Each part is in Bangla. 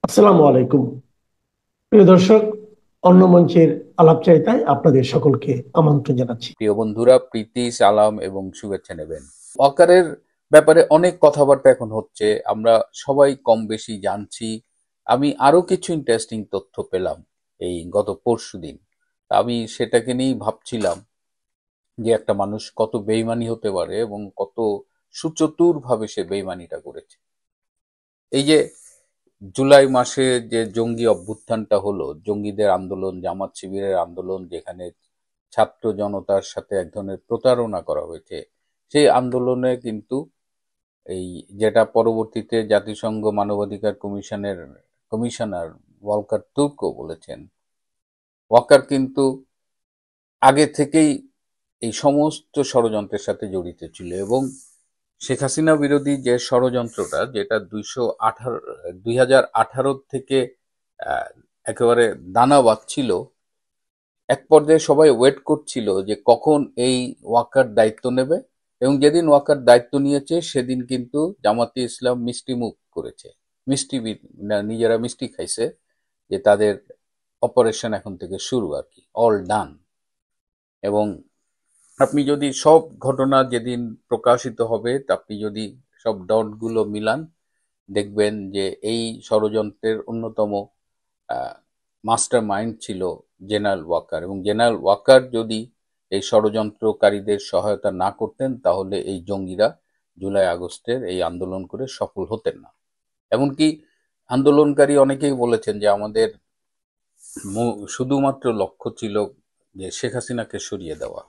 আসসালামু আলাইকুম। প্রিয় দর্শক, অন্য মঞ্চের আলাপচারিতায় আপনাদের সকলকে আমন্ত্রণ জানাচ্ছি। প্রিয় বন্ধুরা, প্রীতি সালাম এবং শুভেচ্ছা নেবেন। ওয়াকারের ব্যাপারে অনেক কথাবার্তা এখন হচ্ছে, আমরা সবাই কম বেশি জানছি। আমি আরো কিছু ইন্টারেস্টিং তথ্য পেলাম এই গত পরশুদিন। আমি সেটাকে নিয়েই ভাবছিলাম যে একটা মানুষ কত বেইমানি হতে পারে এবং কত সুচতুর ভাবে সে বেইমানিটা করেছে। এই যে জুলাই মাসে যে জঙ্গি অভ্যুত্থানটা হলো, জঙ্গিদের আন্দোলন, জামাত শিবিরের আন্দোলন, যেখানে ছাত্র জনতার সাথে এক ধরনের প্রতারণা করা হয়েছে, সেই আন্দোলনে কিন্তু এই যেটা পরবর্তীতে জাতিসংঘ মানবাধিকার কমিশনের কমিশনার ওয়ালকার তুর্কও বলেছেন, ওয়াকার কিন্তু আগে থেকেই এই সমস্ত ষড়যন্ত্রের সাথে জড়িত ছিল এবং শেখ হাসিনা বিরোধী যে ষড়যন্ত্রটা, যেটা 2018 থেকে আহ, একেবারে দানা বাঁধছিল, এক পর্যায়ে সবাই ওয়েট করছিল যে কখন এই ওয়াকার দায়িত্ব নেবে। এবং যেদিন ওয়াকার দায়িত্ব নিয়েছে সেদিন কিন্তু জামাতে ইসলাম মিষ্টি মুখ করেছে, নিজেরা মিষ্টি খাইছে যে তাদের অপারেশন এখন থেকে শুরু, আর কি অল ডান। এবং আপনি যদি সব ঘটনা যেদিন প্রকাশিত হবে, আপনি যদি সব ডটগুলো মিলান, দেখবেন যে এই ষড়যন্ত্রের অন্যতম মাস্টার মাইন্ড ছিল জেনারেল ওয়াকার। এবং জেনারেল ওয়াকার যদি এই ষড়যন্ত্রকারীদের সহায়তা না করতেন, তাহলে এই জঙ্গিরা জুলাই আগস্টের এই আন্দোলন করে সফল হতেন না। এমনকি আন্দোলনকারী অনেকেই বলেছেন যে আমাদের শুধুমাত্র লক্ষ্য ছিল যে শেখ হাসিনাকে সরিয়ে দেওয়া।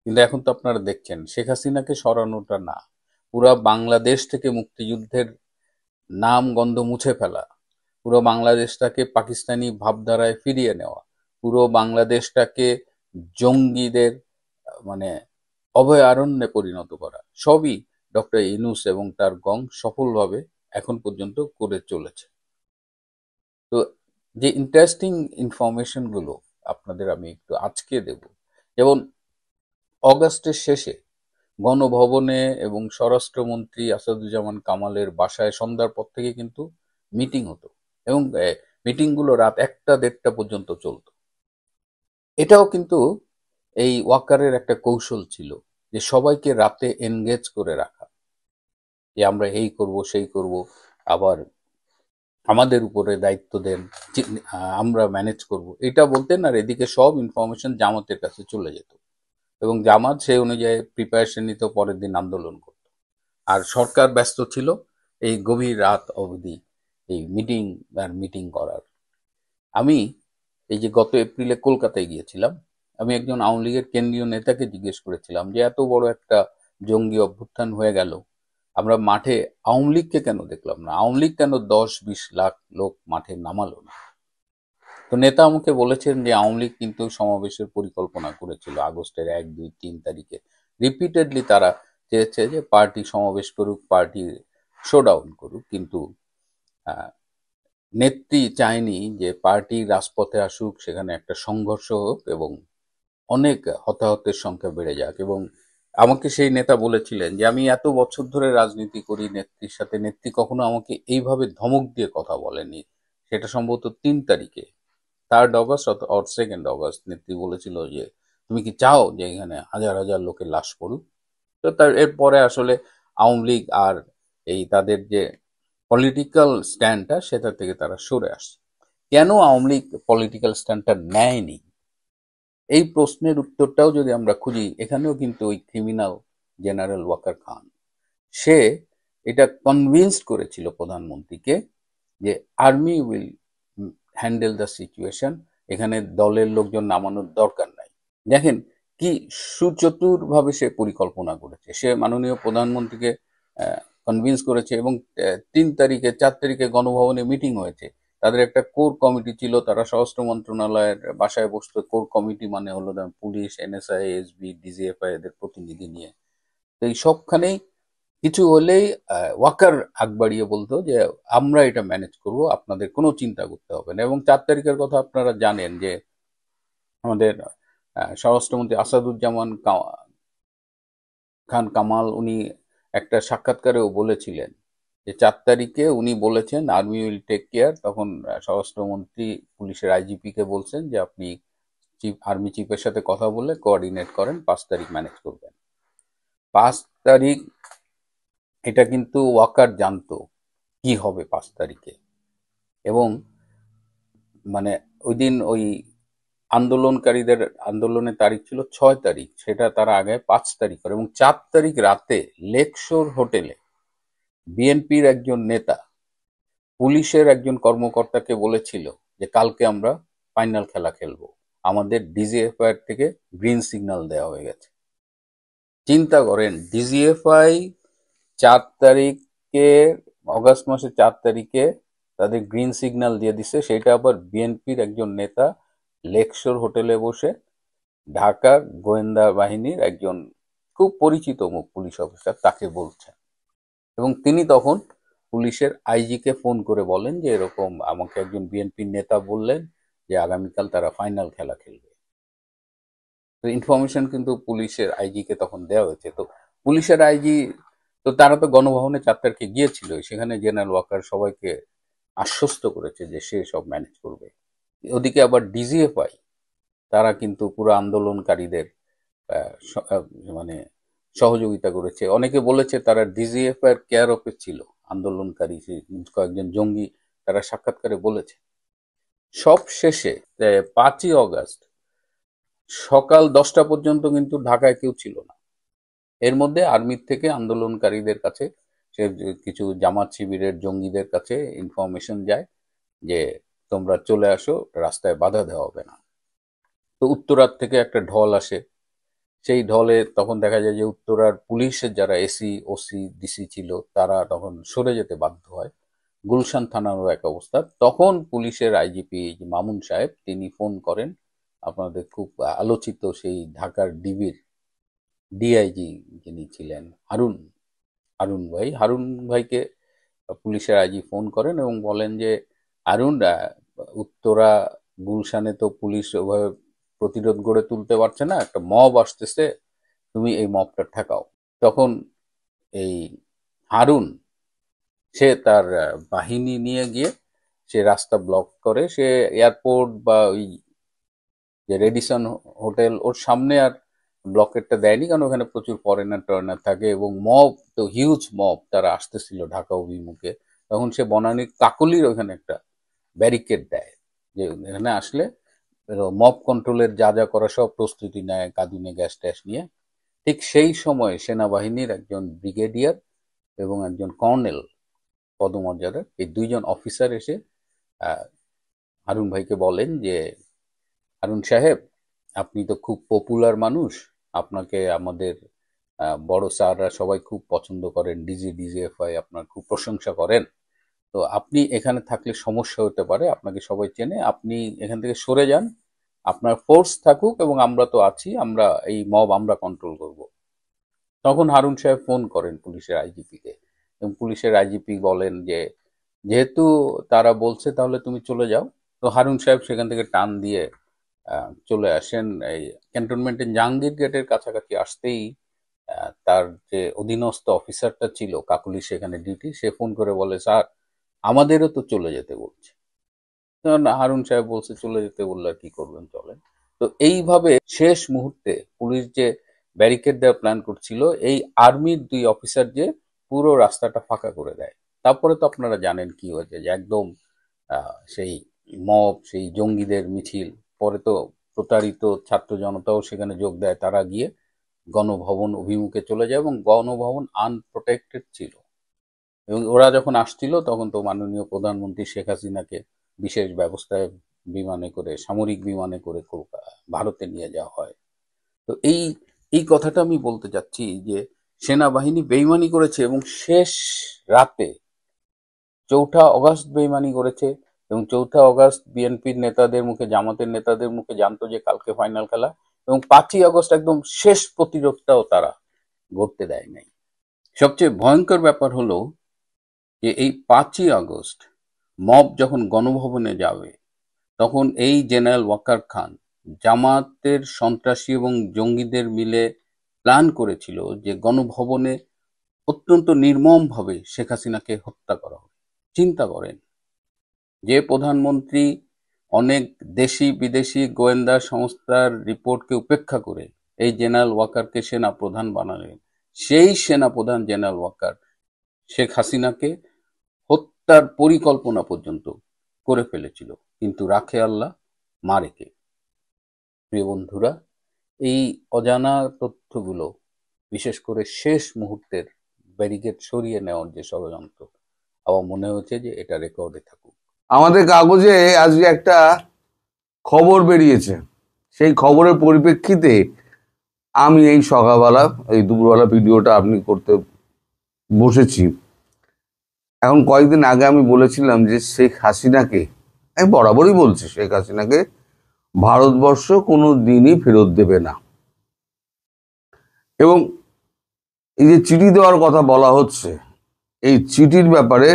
কিন্তু এখন তো আপনারা দেখছেন, শেখ হাসিনাকে সরানোটা না, পুরা বাংলাদেশ থেকে মুক্তিযুদ্ধের নাম গন্ধ মুছে ফেলা, পুরো বাংলাদেশটাকে পাকিস্তানি ভাবধারায় ফিরিয়ে নেওয়া, পুরো বাংলাদেশটাকে জঙ্গিদের মানে অভয়ারণ্যে পরিণত করা, সবই ডক্টর ইউনূস এবং তার গং সফলভাবে এখন পর্যন্ত করে চলেছে। তো যে ইন্টারেস্টিং ইনফরমেশন গুলো আপনাদের আমি একটু আজকে দেব, যেমন অগাস্টের শেষে গণভবনে এবং স্বরাষ্ট্রমন্ত্রী আসাদুজ্জামান কামালের বাসায় সন্ধ্যার পর থেকে কিন্তু মিটিং হতো এবং মিটিং গুলো রাত 1টা 1:30 পর্যন্ত চলতো। এটাও কিন্তু এই ওয়াকারের একটা কৌশল ছিল, যে সবাইকে রাতে এনগেজ করে রাখা, যে আমরা এই করব সেই করব, আবার আমাদের উপরে দায়িত্ব দেন, আমরা ম্যানেজ করব, এটা বলতেন। আর এদিকে সব ইনফরমেশন জামাতের কাছে চলে যেত এবং জামাত সেই অনুযায়ী প্রিপারেশন নিত, পরের দিন আন্দোলন করত। আর সরকার ব্যস্ত ছিল এই গভীর রাত অবধি এই মিটিং আর মিটিং করার। আমি এই যে গত এপ্রিলে কলকাতায় গিয়েছিলাম, আমি একজন আওয়ামী লীগের কেন্দ্রীয় নেতাকে জিজ্ঞেস করেছিলাম যে এত বড় একটা জঙ্গি অভ্যুত্থান হয়ে গেল, আমরা মাঠে আওয়ামী লীগকে কেন দেখলাম না, আওয়ামী লীগ কেন 10-20 লাখ লোক মাঠে নামালো না? তো নেতা আমাকে বলেছেন যে আওয়ামী লীগ কিন্তু সমাবেশের পরিকল্পনা করেছিল আগস্টের 1, 2, 3 তারিখে। রিপিটেডলি তারা চেয়েছে যে পার্টি সমাবেশ করুক, পার্টি শোডাউন করুক, কিন্তু আহ, নেত্রী চায়নি যে পার্টি রাজপথে আসুক, সেখানে একটা সংঘর্ষ হোক এবং অনেক হতাহতের সংখ্যা বেড়ে যাক। এবং আমাকে সেই নেতা বলেছিলেন যে আমি এত বছর ধরে রাজনীতি করি নেত্রীর সাথে, নেত্রী কখনো আমাকে এইভাবে ধমক দিয়ে কথা বলেনি। সেটা সম্ভবত 3 তারিখে, 3 অগস্ট অর 2 অগস্ট, নেত্রী বলেছিল যে তুমি কি চাও যে এখানে হাজার হাজার লোকের লাশ পড়ুক? তো তার এরপরে আসলে আওয়ামী লীগ আর এই তাদের যে পলিটিক্যাল স্ট্যান্ডটা, সেটা থেকে তারা সরে আসছে। কেন আওয়ামী লীগ পলিটিক্যাল স্ট্যান্ডটা নেয়নি, এই প্রশ্নের উত্তরটাও যদি আমরা খুঁজি, এখানেও কিন্তু ওই ক্রিমিনাল জেনারেল ওয়াকার খান, সে এটা কনভিন্সড করেছিল প্রধানমন্ত্রীকে যে army will handle the situation, এখানে দলের লোকজন নামানোর দরকার নাই। দেখেন কি সুচতুর ভাবে সে পরিকল্পনা করেছে, সে মাননীয় প্রধানমন্ত্রীকে কনভিন্স করেছে। এবং 3 তারিখে 4 তারিখে গণভবনে মিটিং হয়েছে, তাদের একটা কোর কমিটি ছিল, তারা স্বরাষ্ট্র মন্ত্রণালয়ের বাসায় বসতো। কোর কমিটি মানে হলো পুলিশ, এনএসআই, এসবি, ডিজিএফআই এদের প্রতিনিধি নিয়ে। তো এই সবখানেই কিছু হলেই ওয়াকার আগ বাড়িয়ে বলতো যে আমরা এটা ম্যানেজ করব, আপনাদের কোনো চিন্তা করতে হবে না। এবং 4 তারিখের কথা আপনারা জানেন যে আমাদের স্বরাষ্ট্রমন্ত্রী আসাদুজ্জামান খান কামাল, উনি একটা সাক্ষাৎকারেও বলেছিলেন যে 4 তারিখে উনি বলেছেন আর্মি উইল টেক কেয়ার। তখন স্বরাষ্ট্রমন্ত্রী পুলিশের আইজিপি কে বলছেন যে আপনি আর্মি চিফের সাথে কথা বলে কোঅর্ডিনেট করেন, 5 তারিখ ম্যানেজ করবেন। 5 তারিখ এটা কিন্তু ওয়াকার জানতো কি হবে 5 তারিখে। এবং মানে ওই দিন ওই আন্দোলনকারীদের আন্দোলনের তারিখ ছিল 6 তারিখ, সেটা তারা আগে 5 তারিখ করে। এবং 4 তারিখ রাতে লেকশোর হোটেলে বিএনপির একজন নেতা পুলিশের একজন কর্মকর্তাকে বলেছিল যে কালকে আমরা ফাইনাল খেলা খেলবো, আমাদের ডিজিএফআই থেকে গ্রিন সিগন্যাল দেওয়া হয়ে গেছে। চিন্তা করেন, ডিজিএফআই 4 তারিখে, অগাস্ট মাসের 4 তারিখে তাদের গ্রিন সিগন্যাল দিয়ে দিছে, সেটা আবার বিএনপির একজন নেতা লেকশোর হোটেলে বসে ঢাকার গোয়েন্দা বাহিনীর একজন খুব পরিচিত মুখ পুলিশ অফিসার তাকে বলছেন। এবং তিনি তখন পুলিশের আইজি কে ফোন করে বলেন যে এরকম আমাকে একজন বিএনপির নেতা বললেন যে আগামীকাল তারা ফাইনাল খেলা খেলবে। তো ইনফরমেশন কিন্তু পুলিশের আইজি কে তখন দেওয়া হয়েছে। তো পুলিশের আইজি, তো তারা তো গণভবনে 4 তারিখে গিয়েছিল, সেখানে জেনারেল ওয়াকার সবাইকে আশ্বস্ত করেছে যে সে সব ম্যানেজ করবে। ওদিকে আবার ডিজিএফআই তারা কিন্তু পুরো আন্দোলনকারীদের মানে সহযোগিতা করেছে। অনেকে বলেছে তারা ডিজিএফআই এর কেয়ার অফে ছিল, আন্দোলনকারী কয়েকজন জঙ্গি তারা সাক্ষাৎকারে বলেছে। সব শেষে 5ই অগাস্ট সকাল 10টা পর্যন্ত কিন্তু ঢাকায় কেউ ছিল না। এর মধ্যে আর্মির থেকে আন্দোলনকারীদের কাছে, সে কিছু জামাত শিবিরের জঙ্গিদের কাছে ইনফরমেশন যায় যে তোমরা চলে আসো, রাস্তায় বাধা দেওয়া হবে না। তো উত্তরার থেকে একটা ঢল আসে। সেই ঢলে তখন দেখা যায় যে উত্তরার পুলিশের যারা এসি ওসি ডিসি ছিল তারা তখন সরে যেতে বাধ্য হয়। গুলশান থানারও এক অবস্থা। তখন পুলিশের আইজিপি মামুন সাহেব তিনি ফোন করেন আপনাদের খুব আলোচিত সেই ঢাকার ডিবির ডিআইজি যিনি ছিলেন হারুন হারুন ভাইকে পুলিশের আইজি ফোন করেন এবং বলেন যে হারুন, উত্তরা গুলশানে তো পুলিশ ওভাবে প্রতিরোধ গড়ে তুলতে পারছে না, একটা মব আসতেছে, তুমি এই মবটা ঠেকাও। তখন এই হারুন সে তার বাহিনী নিয়ে গিয়ে সে রাস্তা ব্লক করে। সে এয়ারপোর্ট বা ওই যে রেডিসন হোটেল ওর সামনে আর ব্লকেটটা দেয়নি, কারণ ওখানে প্রচুর ফরেনার টরেনার থাকে এবং মব তো হিউজ মব তারা আসতেছিল ঢাকা অভিমুখে। তখন সে বনানীর কাকলির ওখানে একটা ব্যারিকেড দেয় যে এখানে আসলে মব কন্ট্রোলের যা যা করা সব প্রস্তুতি নেয়, কাঁদুনে গ্যাস ট্যাস নিয়ে। ঠিক সেই সময় সেনাবাহিনীর একজন ব্রিগেডিয়ার এবং একজন কর্নেল পদমর্যাদার এই দুইজন অফিসার এসে আহ, হারুন ভাইকে বলেন যে হারুন সাহেব, আপনি তো খুব পপুলার মানুষ, আপনাকে আমাদের বড় স্যাররা সবাই খুব পছন্দ করেন, ডিজিএফআই আপনার খুব প্রশংসা করেন। তো আপনি এখানে থাকলে সমস্যা হতে পারে, আপনাকে সবাই চেনে, আপনি এখান থেকে সরে যান, আপনার ফোর্স থাকুক এবং আমরা তো আছি, আমরা এই মব আমরা কন্ট্রোল করব। তখন হারুন সাহেব ফোন করেন পুলিশের আইজিপি কে এবং পুলিশের আইজিপি বলেন যে যেহেতু তারা বলছে তাহলে তুমি চলে যাও। তো হারুন সাহেব সেখান থেকে টান দিয়ে চলে আসেন। এই ক্যান্টনমেন্টের জাহাঙ্গীর গেটের কাছাকাছি আসতেই তার যে অধীনস্থ অফিসারটা ছিল কাকুলি সেখানে ডিউটি, সে ফোন করে বলে স্যার আমাদেরও তো চলে যেতে বলছে। তখন হারুন সাহেব বলছে চলে যেতে বললে আর কি করবেন, চলেন। তো এইভাবে শেষ মুহূর্তে পুলিশ যে ব্যারিকেড দেওয়ার প্ল্যান করছিল, এই আর্মির দুই অফিসার যে পুরো রাস্তাটা ফাঁকা করে দেয়। তারপরে তো আপনারা জানেন কি হয়েছে, যে একদম সেই মব, সেই জঙ্গিদের মিছিল। পরে তো প্রতারিত ছাত্র জনতাও সেখানে যোগ দেয়, তারা গিয়ে গণভবন অভিমুখে চলে যায় এবং গণভবন আনপ্রোটেক্টেড ছিল। এবং ওরা যখন আসছিল তখন তো মাননীয় প্রধানমন্ত্রী শেখ হাসিনাকে বিশেষ ব্যবস্থায় বিমানে করে, সামরিক বিমানে করে ভারতে নিয়ে যাওয়া হয়। তো এই এই কথাটা আমি বলতে চাচ্ছি যে সেনাবাহিনী বেইমানি করেছে এবং শেষ রাতে 4ঠা অগাস্ট বেইমানি করেছে। এবং 4ঠা অগাস্ট বিএনপির নেতাদের মুখে, জামাতের নেতাদের মুখে জানতো যে কালকে ফাইনাল খেলা। এবং 5ই আগস্ট একদম শেষ প্রতিরোধটাও তারা গড়তে দেয় নাই। সবচেয়ে ভয়ঙ্কর ব্যাপার হলো যে এই 5ই আগস্ট মব যখন গণভবনে যাবে তখন এই জেনারেল ওয়াকার খান জামাতের সন্ত্রাসী এবং জঙ্গিদের মিলে প্ল্যান করেছিল যে গণভবনে অত্যন্ত নির্মমভাবে শেখ হাসিনাকে হত্যা করা হবে। চিন্তা করেন, যে প্রধানমন্ত্রী অনেক দেশি বিদেশি গোয়েন্দা সংস্থার রিপোর্টকে উপেক্ষা করে এই জেনারেল ওয়াকারকে সেনা প্রধান বানালেন, সেই সেনা প্রধান জেনারেল ওয়াকার শেখ হাসিনাকে হত্যার পরিকল্পনা পর্যন্ত করে ফেলেছিল। কিন্তু রাখে আল্লাহ, মারে কে? প্রিয় বন্ধুরা, এই অজানা তথ্যগুলো, বিশেষ করে শেষ মুহূর্তের ব্যারিকেড সরিয়ে নেওয়ার যে ষড়যন্ত্র, আমার মনে হচ্ছে যে এটা রেকর্ডে থাকুক। আমাদের কাগজে আজকে একটা খবর বেরিয়েছে, সেই খবরের পরিপ্রেক্ষিতে আমি এই সকালবেলা এই দুপুরবেলা ভিডিওটা আপনি করতে বসেছি। এখন কয়েকদিন আগে আমি বলেছিলাম যে শেখ হাসিনাকে, আমি বরাবরই বলছি, শেখ হাসিনাকে ভারতবর্ষ কোনো দিনই ফেরত দেবে না। এবং এই যে চিঠি দেওয়ার কথা বলা হচ্ছে, এই চিঠির ব্যাপারে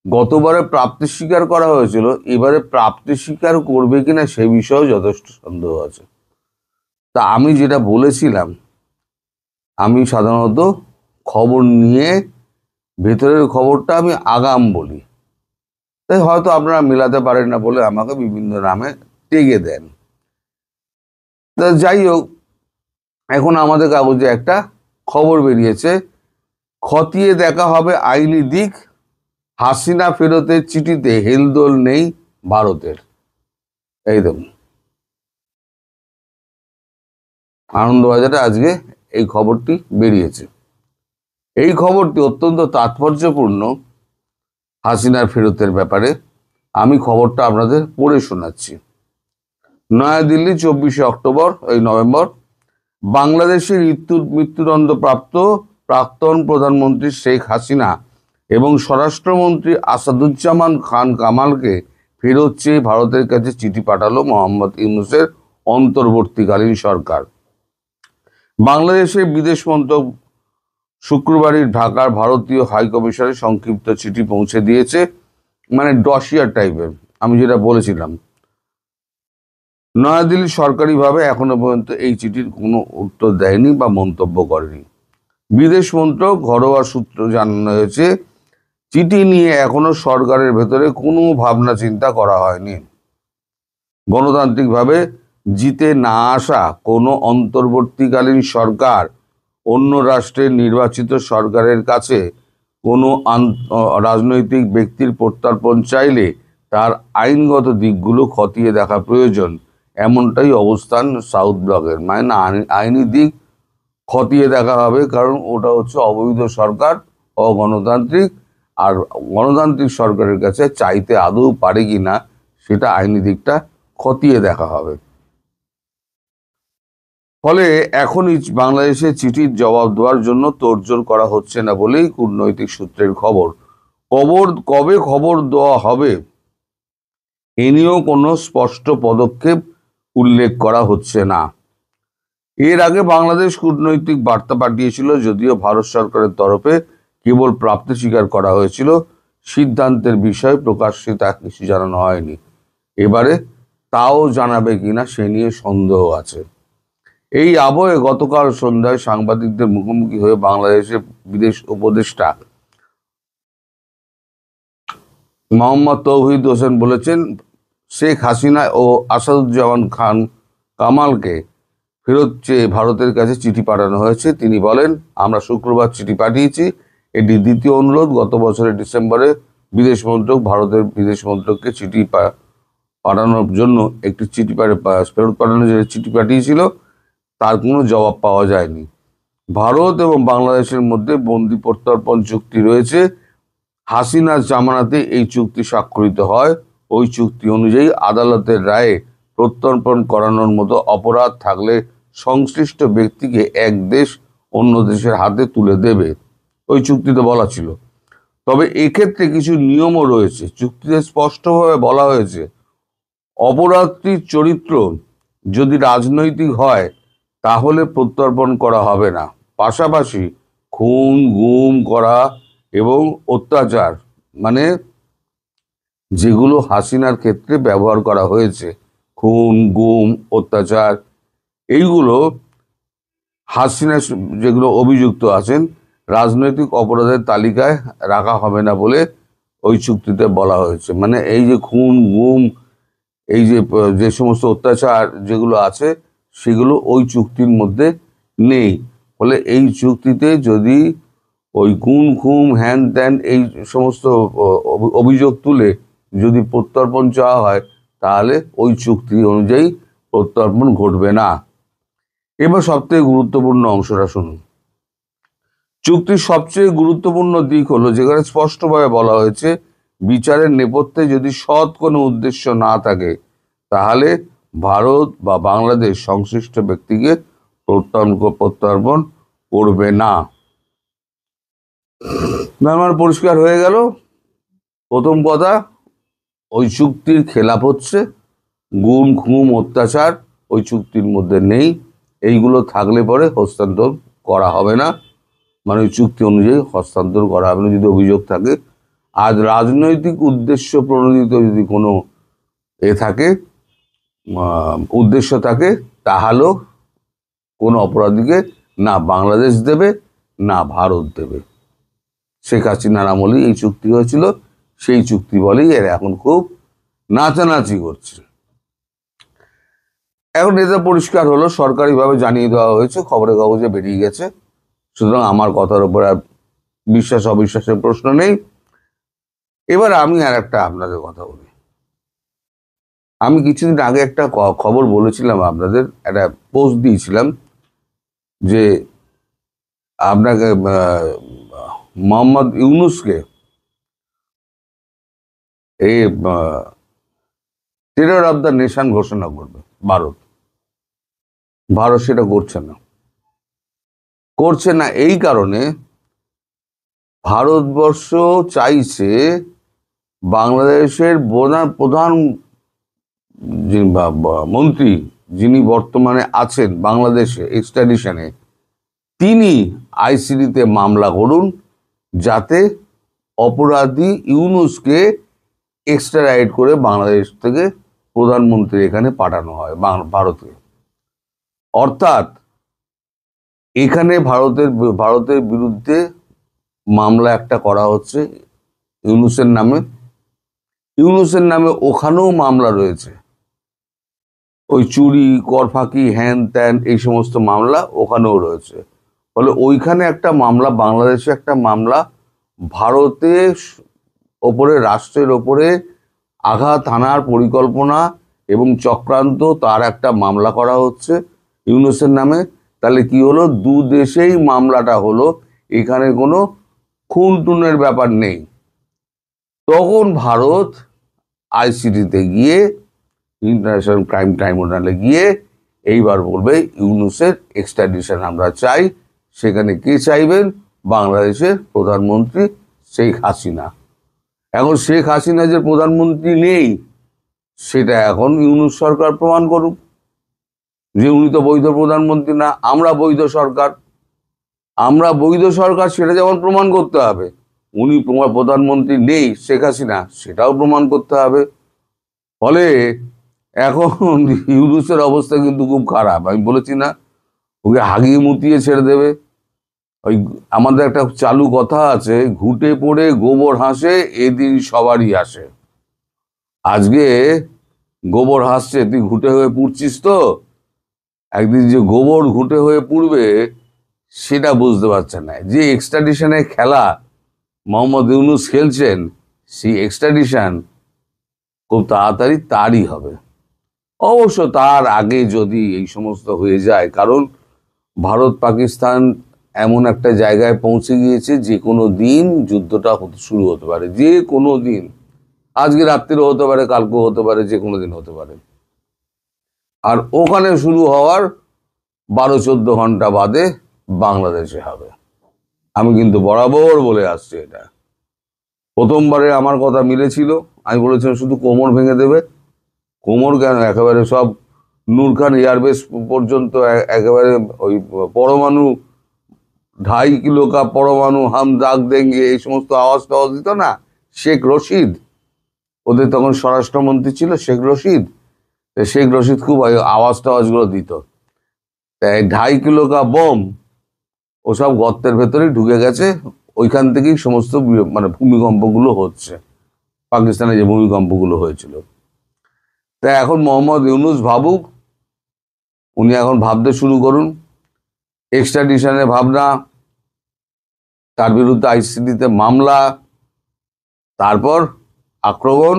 গতবারে প্রাপ্তি স্বীকার করা হয়েছিল, এবারে প্রাপ্তি স্বীকার করবে কিনা সে বিষয়েও যথেষ্ট সন্দেহ আছে। তা আমি যেটা বলেছিলাম, আমি সাধারণত খবর নিয়ে ভেতরের খবরটা আমি আগাম বলি, তাই হয়তো আপনারা মেলাতে পারেন না বলে আমাকে বিভিন্ন নামে টেগে দেন। তা যাই হোক, এখন আমাদের কাগজে একটা খবর বেরিয়েছে, খতিয়ে দেখা হবে আইনি দিক, হাসিনা ফেরতের চিঠিতে হেলদোল নেই ভারতের। এই দেখুন, আনন্দবাজারে আজকে এই খবরটি বেরিয়েছে। এই খবরটি অত্যন্ত তাৎপর্যপূর্ণ হাসিনার ফেরতের ব্যাপারে। আমি খবরটা আপনাদের পড়ে শোনাচ্ছি। নয়াদিল্লি, 24 নভেম্বর। বাংলাদেশের মৃত্যুদণ্ডপ্রাপ্ত প্রাক্তন প্রধানমন্ত্রী শেখ হাসিনা এবং স্বরাষ্ট্রমন্ত্রী আসাদুজ্জামান খান কামালকে ফেরত চেয়ে ভারতের কাছে চিঠি পাঠালো মোহাম্মদ ইউনূসের অন্তর্বর্তীকালীন সরকার। বাংলাদেশের বিদেশ মন্ত্রক শুক্রবারই ঢাকার ভারতীয় হাইকমিশনে সংক্ষিপ্ত চিঠি পৌঁছে দিয়েছে, মানে ডসিয়ার টাইপের, আমি যেটা বলেছিলাম। নয়াদিল্লি সরকারিভাবে এখনো পর্যন্ত এই চিঠির কোনো উত্তর দেয়নি বা মন্তব্য করেনি। বিদেশ মন্ত্রক ঘরোয়া সূত্র জানানো হয়েছে, চিঠি নিয়ে এখনো সরকারের ভেতরে কোনো ভাবনা চিন্তা করা হয়নি। গণতান্ত্রিকভাবে জিতে না আসা কোনো অন্তর্বর্তীকালীন সরকার অন্য রাষ্ট্রের নির্বাচিত সরকারের কাছে কোনো রাজনৈতিক ব্যক্তির প্রত্যর্পণ চাইলে তার আইনগত দিকগুলো খতিয়ে দেখা প্রয়োজন, এমনটাই অবস্থান সাউথ ব্লকের। মানে আইনি দিক খতিয়ে দেখা হবে, কারণ ওটা হচ্ছে অবৈধ সরকার, অগণতান্ত্রিক, আর গণতান্ত্রিক সরকারের কাছে চাইতে আদৌ পারে কিনা সেটা আইনি দিকটা খতিয়ে দেখা হবে। ফলে এখনই বাংলাদেশে চিঠির জবাব দেওয়ার জন্য তোড়জোড় করা হচ্ছে না বলেই কূটনৈতিক সূত্রের খবর। কবে খবর দেওয়া হবে এ নিয়েও কোনো স্পষ্ট পদক্ষেপ উল্লেখ করা হচ্ছে না। এর আগে বাংলাদেশ কূটনৈতিক বার্তা পাঠিয়েছিল, যদিও ভারত সরকারের তরফে কেবল প্রাপ্তি স্বীকার করা হয়েছিল, সিদ্ধান্তের বিষয়ে প্রকাশ্যে তা কিছু জানানো হয়নি। এবারে তাও জানাবে কিনা সে নিয়ে সন্দেহ আছে। এই আবহে গতকাল সন্ধ্যায় সাংবাদিকদের মুখোমুখি হয়ে বাংলাদেশের বিদেশ উপদেষ্টা মোহাম্মদ তৌহিদ হোসেন বলেছেন, শেখ হাসিনা ও আসাদুজ্জামান খান কামালকে ফেরত চেয়ে ভারতের কাছে চিঠি পাঠানো হয়েছে। তিনি বলেন, আমরা শুক্রবার চিঠি পাঠিয়েছি, এটি দ্বিতীয় অনুরোধ। গত বছরের ডিসেম্বরে বিদেশ মন্ত্রক ভারতের বিদেশ মন্ত্রককে চিঠি পাঠানোর জন্য একটি ফেরত পাঠানোর জন্য চিঠি পাঠিয়েছিল, তার কোনো জবাব পাওয়া যায়নি। ভারত এবং বাংলাদেশের মধ্যে বন্দি প্রত্যর্পণ চুক্তি রয়েছে। হাসিনার জামানাতে এই চুক্তি স্বাক্ষরিত হয়। ওই চুক্তি অনুযায়ী আদালতের রায়ে প্রত্যর্পণ করানোর মতো অপরাধ থাকলে সংশ্লিষ্ট ব্যক্তিকে এক দেশ অন্য দেশের হাতে তুলে দেবে, ওই চুক্তিতে বলা ছিল। তবে এক্ষেত্রে কিছু নিয়মও রয়েছে। চুক্তিতে স্পষ্টভাবে বলা হয়েছে, অপরাধটির চরিত্র যদি রাজনৈতিক হয় তাহলে প্রত্যর্পণ করা হবে না। পাশাপাশি খুন, গুম করা এবং অত্যাচার, মানে যেগুলো হাসিনার ক্ষেত্রে ব্যবহার করা হয়েছে, খুন, গুম, অত্যাচার, এইগুলো হাসিনা যেগুলো অভিযুক্ত আছেন রাজনৈতিক অপরাধের তালিকায় রাখা হবে না বলে ওই চুক্তিতে বলা হয়েছে। মানে এই যে খুন গুম, এই যে যে সমস্ত অত্যাচার যেগুলো আছে সেগুলো ওই চুক্তির মধ্যে নেই। ফলে এই চুক্তিতে যদি ওই খুন খুম হ্যান ত্যান এই সমস্ত অভিযোগ তুলে যদি প্রত্যর্পণ চাওয়া হয় তাহলে ওই চুক্তি অনুযায়ী প্রত্যর্পণ ঘটবে না। এবার সবথেকে গুরুত্বপূর্ণ অংশটা শুনুন। চুক্তির সবচেয়ে গুরুত্বপূর্ণ দিক হলো যেখানে স্পষ্টভাবে বলা হয়েছে বিচারের নেপথ্যে যদি সৎ কোনো উদ্দেশ্য না থাকে তাহলে ভারত বা বাংলাদেশ সংশ্লিষ্ট ব্যক্তিকে প্রত্যর্পণ করবে না। আমার পরিষ্কার হয়ে গেল, প্রথম কথা ওই চুক্তির খেলাপ হচ্ছে, গুম খুম অত্যাচার ওই চুক্তির মধ্যে নেই, এইগুলো থাকলে পরে হস্তান্তর করা হবে না, মানে ওই চুক্তি অনুযায়ী হস্তান্তর করা হবে না যদি অভিযোগ থাকে। আর রাজনৈতিক উদ্দেশ্য প্রণোদিত যদি কোনো থাকে উদ্দেশ্য থাকে তাহলেও কোনো অপরাধীকে না বাংলাদেশ দেবে না ভারত দেবে। শেখ হাসিনার আমলেই এই চুক্তি হয়েছিল, সেই চুক্তি বলেই এরা এখন খুব নাচানাচি করছে। এখন এটা পরিষ্কার হলো, সরকারিভাবে জানিয়ে দেওয়া হয়েছে, খবরের কাগজে বেরিয়ে গেছে, সুতরাং আমার কথার উপর আর বিশ্বাস অবিশ্বাসের প্রশ্ন নেই। এবার আমি আর একটা আপনাদের কথা বলি। আমি কিছুদিন আগে একটা খবর বলেছিলাম, আপনাদের একটা পোস্ট দিয়েছিলাম যে আপনাকে মোহাম্মদ ইউনূসকে এই টেরর অফ দ্য নেশন ঘোষণা করবে ভারত। ভারত সেটা করছে না এই কারণে ভারতবর্ষ চাইছে বাংলাদেশের প্রধান মন্ত্রী যিনি বর্তমানে আছেন বাংলাদেশে এক্সট্রাডিশনে, তিনি আইসিডিতে মামলা করুন যাতে অপরাধী ইউনূসকে এক্সট্রাডাইট করে বাংলাদেশ থেকে প্রধানমন্ত্রী এখানে পাঠানো হয় ভারতে। অর্থাৎ এখানে ভারতের বিরুদ্ধে মামলা একটা করা হচ্ছে ইউনূসের নামে, ওখানেও মামলা রয়েছে, ওই চুরি কর ফাঁকি হ্যান ত্যান এই সমস্ত মামলা ওখানেও রয়েছে। ফলে ওইখানে একটা মামলা, বাংলাদেশে একটা মামলা, ভারতের ওপরে রাষ্ট্রের ওপরে আঘাত হানার পরিকল্পনা এবং চক্রান্ত তার একটা মামলা করা হচ্ছে ইউনূসের নামে। তাহলে কি হলো, দু দেশেই মামলাটা হলো, এখানে কোনো খুন টুনের ব্যাপার নেই। তখন ভারত আইসিটিতে গিয়ে, ইন্টারন্যাশনাল ক্রাইম ট্রাইব্যুনালে গিয়ে এইবার বলবে ইউনূসের এক্সট্রাডিশন আমরা চাই। সেখানে কে চাইবেন? বাংলাদেশের প্রধানমন্ত্রী শেখ হাসিনা। এখন শেখ হাসিনা যে প্রধানমন্ত্রী নেই সেটা এখন ইউনূস সরকার প্রমাণ করুক যে উনি তো বৈধ প্রধানমন্ত্রী না, আমরা বৈধ সরকার, সেটা যেমন প্রমাণ করতে হবে। উনি প্রধানমন্ত্রী নেই শেখ হাসিনা, সেটাও প্রমাণ করতে হবে। ফলে এখন ইউনূসের অবস্থা কিন্তু খুব খারাপ। আমি বলেছি না, ওকে হাগিয়ে মুতিয়ে ছেড়ে দেবে। ওই আমাদের একটা চালু কথা আছে, ঘুটে পড়ে গোবর হাসে এদিন সবারই আসে। আজকে গোবর হাসছে, তুই ঘুটে হয়ে পুড়ছিস, তো একদিন যে গোবর ঘুটে হয়ে পুড়বে সেটা বুঝতে পারছে না। যে এক্সট্রাডিশনে খেলা মোহাম্মদ ইউনূস খেলছেন, সেই এক্সট্রাডিশন খুব তাড়াতাড়ি তারই হবে। অবশ্য তার আগে যদি এই সমস্ত হয়ে যায়, কারণ ভারত পাকিস্তান এমন একটা জায়গায় পৌঁছে গিয়েছে যে কোনো দিন যুদ্ধটা শুরু হতে পারে, যে কোনো দিন। আজকে রাত্রিও হতে পারে, কালকেও হতে পারে, যে কোনো দিন হতে পারে। আর ওখানে শুরু হওয়ার 12-14 ঘন্টা বাদে বাংলাদেশে হবে। আমি কিন্তু বরাবর বলে আসছি এটা। প্রথমবারে আমার কথা মিলেছিল, আমি বলেছিলাম শুধু কোমর ভেঙে দেবে। কোমর কেন, একেবারে সব নূরখান এয়ারবেস পর্যন্ত একেবারে ওই পরমাণু 2.5 কিলো কা পরমাণু হাম দাগ দেঙ্গে এই সমস্ত আওয়াজ টাওয়াজ দিত না শেখ রশিদ, ওদের তখন স্বরাষ্ট্রমন্ত্রী ছিল শেখ রশিদ খুব আওয়াজ টাওয়াজগুলো দিত। 2.5 কিলো কা বোম ওসব গর্তের ভেতরেই ঢুকে গেছে, ওইখান থেকেই সমস্ত মানে ভূমিকম্পগুলো হচ্ছে, পাকিস্তানে যে ভূমিকম্পগুলো হয়েছিল। তাই এখন মোহাম্মদ ইউনূস ভাবুক, উনি এখন ভাবতে শুরু করুন, এক্সট্রাডিশনের ভাবনা, তার বিরুদ্ধে আইসিসিতে মামলা, তারপর আক্রমণ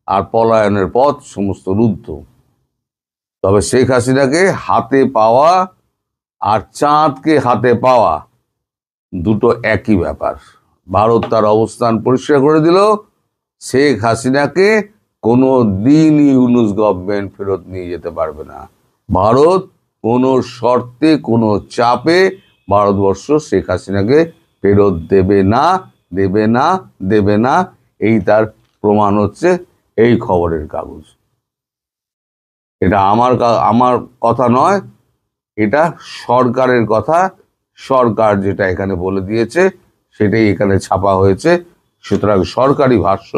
আর পলায়নের পথ সমস্ত রুদ্ধ। তবে শেখ হাসিনাকে হাতে পাওয়া আর চাঁদকে হাতে পাওয়া দুটো একই ব্যাপার। ভারত তার অবস্থান পরিষ্কার করে দিল, শেখ হাসিনাকে কোনো দিনই ইউনূস গভর্নমেন্ট ফেরত নিয়ে যেতে পারবে না। ভারত কোনো শর্তে, কোনো চাপে ভারতবর্ষ শেখ হাসিনাকে ফেরত দেবে না, দেবে না, দেবে না। এই তার প্রমাণ হচ্ছে এই খবরের কাগজ। এটা আমার কথা নয়, এটা সরকারের কথা। সরকার যেটা এখানে বলে দিয়েছে সেটাই এখানে ছাপা হয়েছে। সুতরাং সরকারি ভাষ্য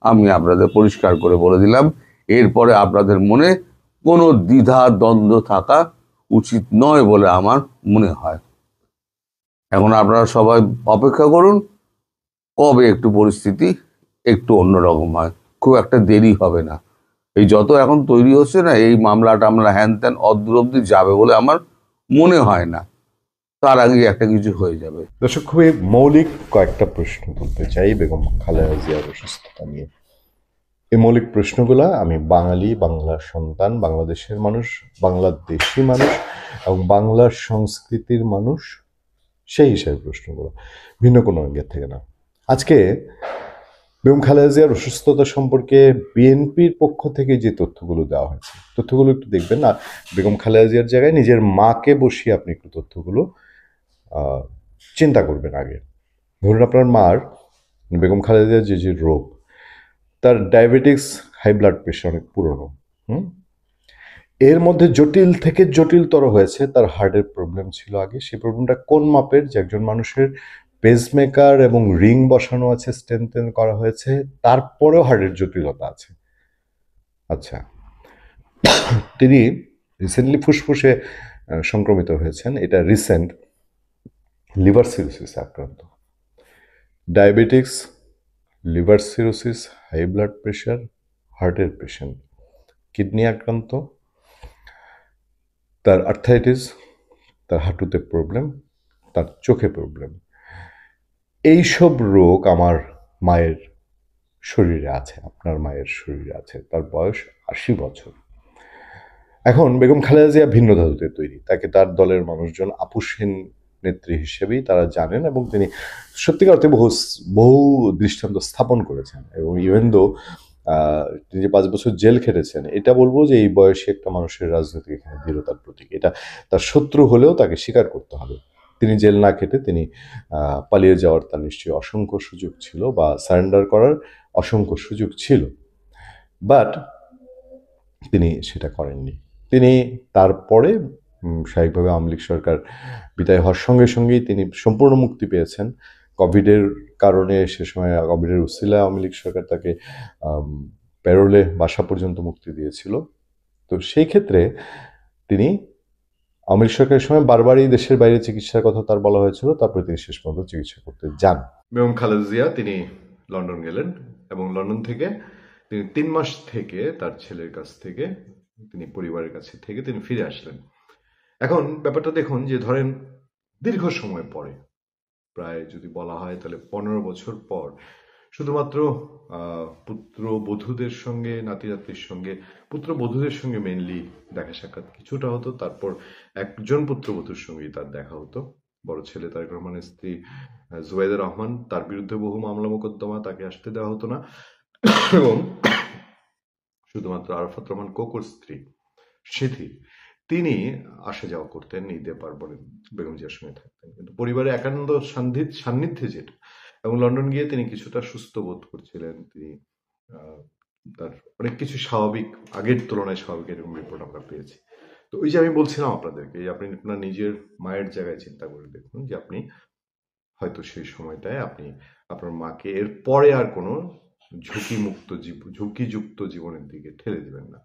আমি আপনাদের পরিষ্কার করে বলে দিলাম। এরপরে আপনাদের মনে কোনো দ্বিধা দ্বন্দ্ব থাকা উচিত নয় বলে আমার মনে হয়। এখন আপনারা সবাই অপেক্ষা করুন কবে একটু পরিস্থিতি একটু অন্যরকম হয়। খুব একটা দেরি হবে না। এই যত এখন তৈরি হচ্ছে না, এই মামলা টামলা হ্যান ত্যান অদূর অব্দি যাবে বলে আমার মনে হয় না, তার আগে একটা কিছু হয়ে যাবে। দর্শক, খুবই মৌলিক কয়েকটা প্রশ্ন তুলতে চাই বেগম খালেদা জিয়ার অসুস্থতা নিয়ে। এই মৌলিক প্রশ্নগুলা আমি বাঙালি, বাংলার সন্তান, বাংলাদেশের মানুষ, বাংলাদেশি মানুষ এবং বাংলার সংস্কৃতির মানুষ, সেই হিসাবে প্রশ্নগুলো, ভিন্ন কোনো অঙ্গের থেকে না। আজকে বেগম খালেদা জিয়ার অসুস্থতা সম্পর্কে বিএনপির পক্ষ থেকে যে তথ্যগুলো দেওয়া হয়েছে, তথ্যগুলো একটু দেখবেন। না, বেগম খালেদা জিয়ার জায়গায় নিজের মাকে বসিয়ে আপনি একটু তথ্যগুলো চিন্তা করবেন আগে। ধরুন আপনার মার, বেগম খালেদা জিয়ার যে রোগ, তার ডায়াবেটিক্স, হাই ব্লাড প্রেশার অনেক পুরনো। এর মধ্যে জটিল থেকে জটিলতর হয়েছে তার হার্টের প্রবলেম ছিল আগে। সেই প্রবলেমটা কোন মাপের, যে একজন মানুষের পেসমেকার এবং রিং বসানো আছে, স্টেনটেন করা হয়েছে, তারপরেও হার্টের জটিলতা আছে। আচ্ছা, তিনি রিসেন্টলি ফুসফুসে সংক্রমিত হয়েছেন, এটা রিসেন্ট। লিভার সিরোসিসে আক্রান্ত, diabetics, liver cirrhosis, high blood pressure, হার্টের পেশেন্ট, কিডনি আক্রান্ত, তার আর্থাইটিস, তার হাঁটুতে প্রবলেম, তার চোখে প্রবলেম। এইসব রোগ আমার মায়ের শরীরে আছে, আপনার মায়ের শরীরে আছে। তার বয়স ৮০ বছর। এখন বেগম খালেদা জিয়া ভিন্ন ধাতুতে তৈরি, তাকে তার দলের মানুষজন আপোষহীন নেত্রী হিসেবেই তারা জানেন, এবং তিনি সত্যিকার অর্থে বহু দৃষ্টান্ত স্থাপন করেছেন। এবং ইভেন দো তিনি যে ৫ বছর জেল খেটেছেন, এটা বলবো যে এই বয়সে একটা মানুষের রাজনৈতিক এখানে দৃঢ়তার প্রতীক। এটা তার শত্রু হলেও তাকে স্বীকার করতে হবে। তিনি জেল না খেটে তিনি পালিয়ে যাওয়ার তার নিশ্চয়ই অসংখ্য সুযোগ ছিল, বা সারেন্ডার করার অসংখ্য সুযোগ ছিল, বাট তিনি সেটা করেননি। তিনি তারপরে স্বাভাবিকভাবে আওয়ামী লীগ সরকার বিদায় হওয়ার সঙ্গে সঙ্গেই তিনি সম্পূর্ণ মুক্তি পেয়েছেন। কোভিডের কারণে সে সময় কোভিডের উসিলায় আওয়ামী লীগ সরকার তাকে প্যারোলে বাসা পর্যন্ত মুক্তি দিয়েছিল। তো সেই ক্ষেত্রে তিনি আওয়ামী লীগ সরকারের সময় বারবারই দেশের বাইরে চিকিৎসার কথা তার বলা হয়েছিল, তারপরে তিনি শেষ পর্যন্ত চিকিৎসা করতে যান। বেগম খালেদা জিয়া তিনি লন্ডন গেলেন, এবং লন্ডন থেকে তিনি 3 মাস থেকে তার ছেলের কাছ থেকে, তিনি পরিবারের কাছে থেকে তিনি ফিরে আসলেন। এখন ব্যাপারটা দেখুন, যে ধরেন দীর্ঘ সময় পরে, প্রায় যদি বলা হয় তাহলে 15 বছর পর, শুধুমাত্র পুত্রবধূদের সঙ্গে, নাতি নাতনির সঙ্গে, পুত্রবধূদের সঙ্গে মেইনলি দেখা সাক্ষাৎ কিছুটা হতো, তারপর একজন পুত্রবধূর সঙ্গেই তার দেখা হতো, বড় ছেলে তারেক রহমানের স্ত্রী জুবাইদা রহমান, তার বিরুদ্ধে বহু মামলা মোকদ্দমা, তাকে আসতে দেওয়া হতো না। এবং শুধুমাত্র আরাফাত রহমান কোকোর স্ত্রী সিথি, তিনি আসা যাওয়া করতেন, ঈদে পার্বণে বেগম জিয়ার সঙ্গে থাকতেন, কিন্তু পরিবারের একান্ত সান্নিধ্যে যেটা। এবং লন্ডন গিয়ে তিনি কিছুটা সুস্থ বোধ করছিলেন, তিনি তার অনেক কিছু স্বাভাবিক, আগের তুলনায় স্বাভাবিক, এরকম রিপোর্ট আমরা পেয়েছি। তো ওই যে আমি বলছিলাম আপনাদেরকে, আপনি আপনার নিজের মায়ের জায়গায় চিন্তা করে দেখুন, যে আপনি হয়তো সেই সময়টায় আপনি আপনার মাকে এর পরে আর কোনো ঝুঁকিযুক্ত জীবনের দিকে ঠেলে দেবেন না।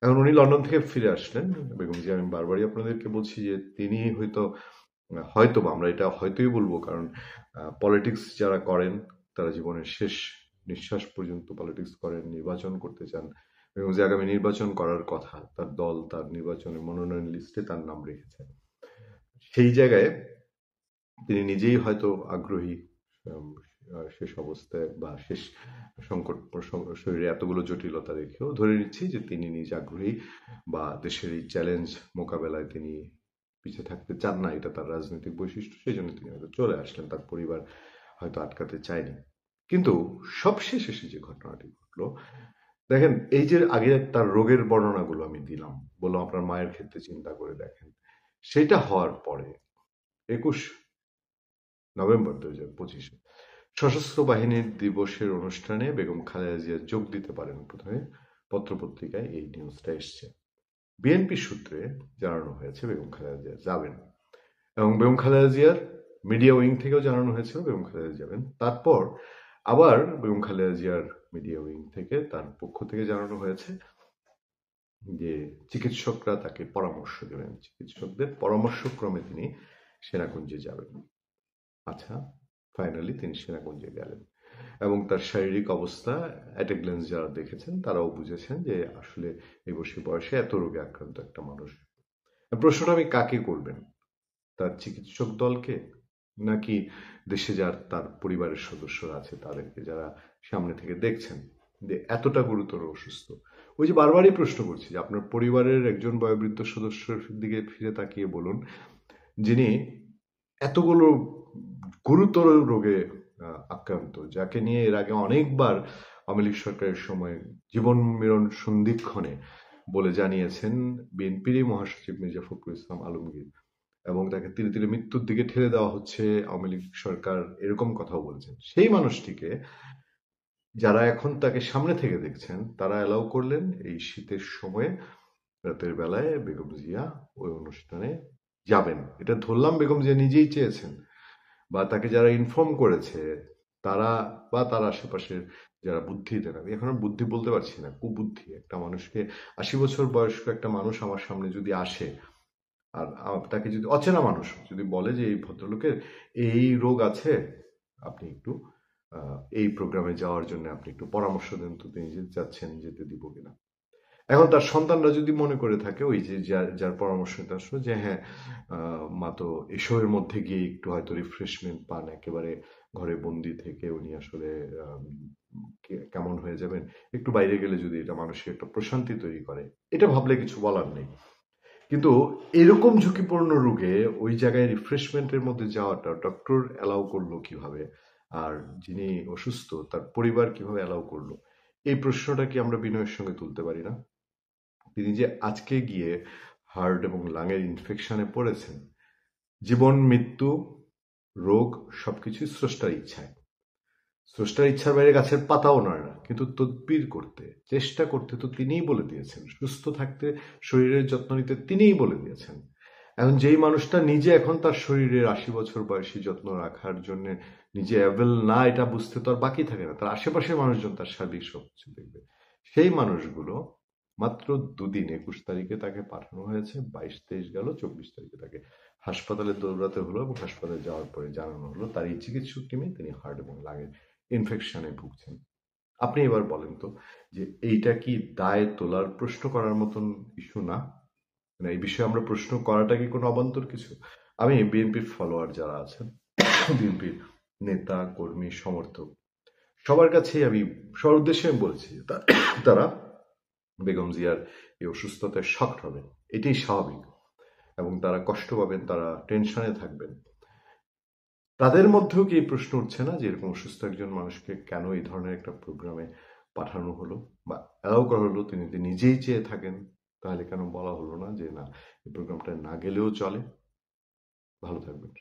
এখন উনি লন্ডন থেকে ফিরে আসলেন, বেগম জিয়া, আমি বারবারই আপনাদেরকে বলছি যে তিনি হয়তো হয়তো বা আমরা এটা হয়তোই বলবো, কারণ পলিটিক্স যারা করেন তারা জীবনের শেষ নিঃশ্বাস পর্যন্ত পলিটিক্স করেন, নির্বাচন করতে চান, এবং যে আগামী নির্বাচন করার কথা, তার দল তার নির্বাচনের মনোনয়ন লিস্টে তার নাম রেখেছে। সেই জায়গায় তিনি নিজেই হয়তো আগ্রহী, শেষ অবস্থায় বা শেষ সংকট, শরীরে এতগুলো জটিলতা রেখেও ধরে নিচ্ছি যে তিনি নিজে আগ্রহী, বা দেশের এই চ্যালেঞ্জ মোকাবেলায় তিনি পিছিয়ে থাকতে চান না, এটা তার রাজনৈতিক বৈশিষ্ট্য, সেই জন্য তিনি হয়তো চলে আসলেন, তার পরিবার হয়তো আটকাতে চায়নি। কিন্তু সবশেষ এসে যে ঘটনাটি ঘটলো, দেখেন, এই যে আগে তার রোগের বর্ণনাগুলো আমি দিলাম, বললাম আপনার মায়ের ক্ষেত্রে চিন্তা করে দেখেন, সেটা হওয়ার পরে 21 নভেম্বর 2025 সশস্ত্র বাহিনীর দিবসের অনুষ্ঠানে বেগম খালেদা জিয়া যোগ দিতে পারেন। প্রথমে পত্রপত্রিকায় এই নিউজটা এসছে। বিএনপি সূত্রে জানানো হয়েছে বেগম খালেদা জিয়া যাবেন, এবং বেগম খালেদা জিয়ার মিডিয়া উইং থেকেও জানানো হয়েছিল বেগম খালেদা যাবেন। তারপর আবার বেগম খালেদা জিয়ার মিডিয়া উইং থেকে, তার পক্ষ থেকে জানানো হয়েছে যে চিকিৎসকরা তাকে পরামর্শ দেবেন, চিকিৎসকদের পরামর্শক্রমে তিনি সেনাকুঞ্জে যাবেন। আচ্ছা, ফাইনালি তিনি সেনাকুঞ্জে গেলেন, এবং তার শারীরিক অবস্থা অ্যাট এ গ্ল্যান্স যারা দেখেছেন তারাও বুঝেছেন যে আসলে এই বয়সে এত রোগে আক্রান্ত একটা মানুষ। প্রশ্নটা আমি কাকে করবেন, তার চিকিৎসক দলকে, নাকি দেশে যার তার পরিবারের সদস্যরা আছে তাদেরকে, যারা সামনে থেকে দেখছেন যে এতটা গুরুতর অসুস্থ? ওই যে বারবারই প্রশ্ন করছি যে আপনার পরিবারের একজন বয়োবৃদ্ধ সদস্যের দিকে ফিরে তাকিয়ে বলুন, যিনি এতগুলো গুরুতর রোগে আক্রান্ত, যাকে নিয়ে এর আগে অনেকবার আওয়ামী লীগ সরকারের সময় জীবন মরণ সন্ধিক্ষণে বলে জানিয়েছেন বিএনপিরই মহাসচিব মির্জা ফখরুল ইসলাম আলমগীর, এবং তাকে তিলে তিলে মৃত্যুর দিকে ঠেলে দেওয়া হচ্ছে আওয়ামী লীগ সরকার, এরকম কথাও বলছেন। সেই মানুষটিকে যারা এখন তাকে সামনে থেকে দেখছেন তারা অ্যালাউ করলেন এই শীতের সময়ে রাতের বেলায় বেগম জিয়া ওই অনুষ্ঠানে যাবেন। এটা ধরলাম বেগম জিয়া নিজেই চেয়েছেন, বা তাকে যারা ইনফর্ম করেছে তারা, বা তার আশেপাশের যারা বুদ্ধি দেন, আমি এখন বুদ্ধি বলতে পারছি না, কুবুদ্ধি, একটা মানুষকে 80 বছর বয়স্ক একটা মানুষ আমার সামনে যদি আসে, আর তাকে যদি অচেনা মানুষ যদি বলে যে এই ভদ্রলোকের এই রোগ আছে, আপনি একটু এই প্রোগ্রামে যাওয়ার জন্য আপনি একটু পরামর্শ দেন তো, তিনি যেতে চাচ্ছেন, যেতে দিব কিনা। এখন তার সন্তানরা যদি মনে করে থাকে ওই যে যার পরামর্শ আসলো যে হ্যাঁ, মা তো এসবের মধ্যে গিয়ে একটু হয়তো রিফ্রেশমেন্ট পান, একেবারে ঘরে বন্দি থেকে উনি আসলে কেমন হয়ে যাবেন, একটু বাইরে গেলে যদি এটা মানসিক একটা প্রশান্তি তৈরি করে, এটা ভাবলে কিছু বলার নেই। কিন্তু এরকম ঝুঁকিপূর্ণ রোগে ওই জায়গায় রিফ্রেশমেন্টের মধ্যে যাওয়াটা ডক্টর অ্যালাউ করলো কিভাবে, আর যিনি অসুস্থ তার পরিবার কিভাবে অ্যালাউ করলো, এই প্রশ্নটা কি আমরা বিনয়ের সঙ্গে তুলতে পারি না? তিনি যে আজকে গিয়ে হার্ট এবং লাঙের ইনফেকশনে পড়েছেন, জীবন মৃত্যু রোগ সবকিছুই স্রষ্টার ইচ্ছায়, স্রষ্টার ইচ্ছার বাইরে গাছের পাতাও নড়ে না, কিন্তু তদবির করতে চেষ্টা করতে তো তিনিই বলে দিয়েছেন, সুস্থ থাকতে শরীরের যত্ন নিতে তিনিই বলে দিয়েছেন। এখন যেই মানুষটা নিজে এখন তার শরীরের 80 বছর বয়সী যত্ন রাখার জন্য নিজে অ্যাভেল না, এটা বুঝতে তো আর বাকি থাকে না, তার আশেপাশের মানুষজন তার সার্বিক সবকিছু দেখবে। সেই মানুষগুলো মাত্র 2 দিন, 21 তারিখে তাকে পাঠানো হয়েছে, 22-23 গেল, 24 তারিখে তাকে হাসপাতালে দৌড়াতে হলো, এবং হাসপাতালে যাওয়ার পরে জানানো হলো তার এই চিকিৎসক টিমে তিনি হার্ট এবং লাঙের ইনফেকশনে ভুগছেন। আপনি এবার বলেন তো যে এইটা কি দায় তোলার প্রশ্ন করার মতন ইস্যু না? মানে এই বিষয়ে আমরা প্রশ্ন করাটা কি কোনো অবান্তর কিছু? আমি বিএনপির ফলোয়ার যারা আছেন, বিএনপির নেতা কর্মী সমর্থক, সবার কাছেই আমি, সবার উদ্দেশ্যে আমি বলছি তারা বেগম জিয়ার এই অসুস্থতায় শকড হবেন, এটাই স্বাভাবিক, এবং তারা কষ্ট পাবেন, তারা টেনশনে থাকবেন। তাদের মধ্যেও কি এই প্রশ্ন উঠছে না যে এরকম অসুস্থ একজন মানুষকে কেন এই ধরনের একটা প্রোগ্রামে পাঠানো হলো বা অ্যালাউ করা হলো? তিনি যদি নিজেই চেয়ে থাকেন তাহলে কেন বলা হলো না যে না, এই প্রোগ্রামটা না গেলেও চলে? ভালো থাকবেন।